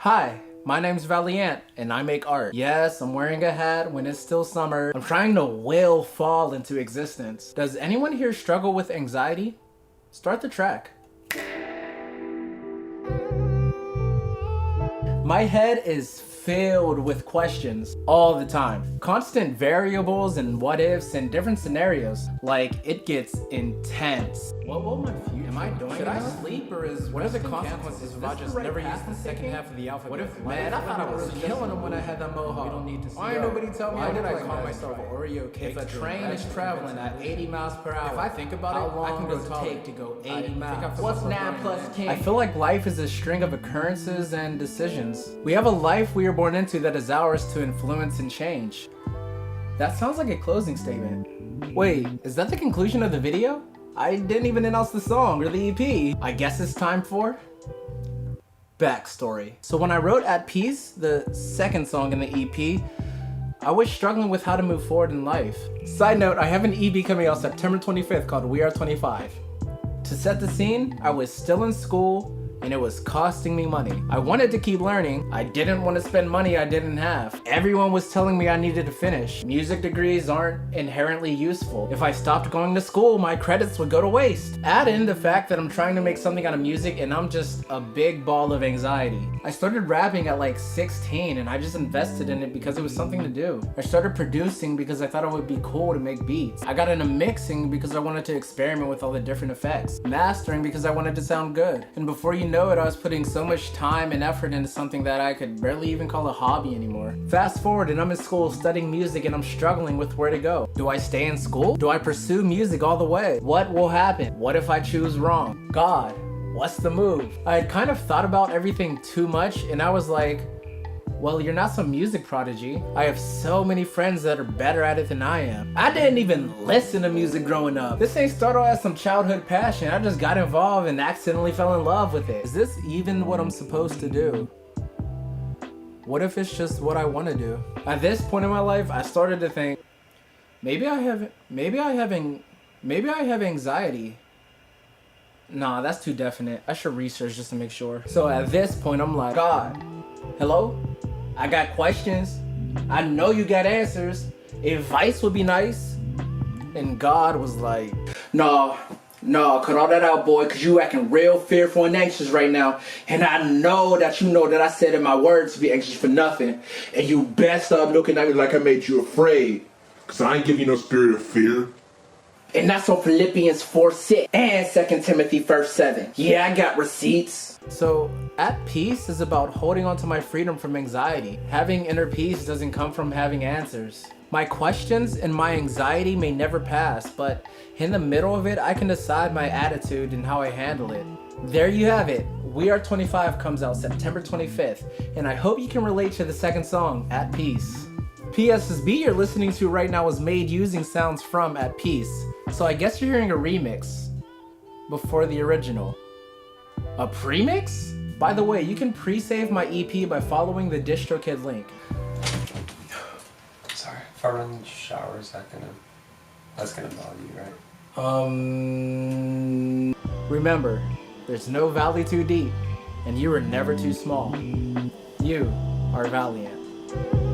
Hi, my name's Vali Ant, and I make art. Yes, I'm wearing a hat when it's still summer. I'm trying to will fall into existence. Does anyone here struggle with anxiety? Start the track. My head is filled with questions all the time. Constant variables and what ifs and different scenarios. Like, it gets intense. What will my future? Am I doing Should I sleep or is what are the consequences if I just never use the second half of the alphabet? What if man, I thought I was killing them when I had that mohawk. We don't need to see. Why ain't nobody tell me? Why did I call myself Oreo cake? If a train is traveling at 80 miles per hour, if I think about it, I can go take to go 80 miles. What's 9 plus 10? I feel like life is a string of occurrences and decisions. We have a life we are born into that is ours to influence and change. That sounds like a closing statement. Wait, is that the conclusion of the video? I didn't even announce the song or the EP. I guess it's time for backstory. So when I wrote At Peace, the second song in the EP, I was struggling with how to move forward in life. Side note, I have an EP coming out September 25th called We Are 25. To set the scene, I was still in school and it was costing me money. I wanted to keep learning. I didn't want to spend money I didn't have. Everyone was telling me I needed to finish. Music degrees aren't inherently useful. If I stopped going to school, my credits would go to waste. Add in the fact that I'm trying to make something out of music and I'm just a big ball of anxiety. I started rapping at like 16 and I just invested in it because it was something to do. I started producing because I thought it would be cool to make beats. I got into mixing because I wanted to experiment with all the different effects. Mastering because I wanted to sound good. And before you know it, I was putting so much time and effort into something that I could barely even call a hobby anymore. Fast forward and I'm in school studying music and I'm struggling with where to go. Do I stay in school? Do I pursue music all the way? What will happen? What if I choose wrong? God, what's the move? I had kind of thought about everything too much and I was like, well, you're not some music prodigy. I have so many friends that are better at it than I am. I didn't even listen to music growing up. This ain't started as some childhood passion. I just got involved and accidentally fell in love with it. Is this even what I'm supposed to do? What if it's just what I want to do? At this point in my life, I started to think, maybe I have anxiety. Nah, that's too definite. I should research just to make sure. So at this point, I'm like, God, hello? I got questions. I know you got answers. Advice would be nice. And God was like, no, cut all that out, boy, because you acting real fearful and anxious right now. And I know that you know that I said in my words to be anxious for nothing. And you best stop looking at me like I made you afraid. Because I ain't give you no spirit of fear. And that's on Philippians 4:6 and 2 Timothy 1:7. Yeah, I got receipts. So, At Peace is about holding on to my freedom from anxiety. Having inner peace doesn't come from having answers. My questions and my anxiety may never pass, but in the middle of it, I can decide my attitude and how I handle it. There you have it. We Are 25 comes out September 25th, and I hope you can relate to the second song, At Peace. P.S. This beat you're listening to right now was made using sounds from At Peace, so I guess you're hearing a remix before the original. A premix? By the way, you can pre-save my EP by following the DistroKid link. Sorry, if I run the shower, that's gonna bother you, right? Remember, there's no valley too deep, and you are never too small. You are Vali Ant.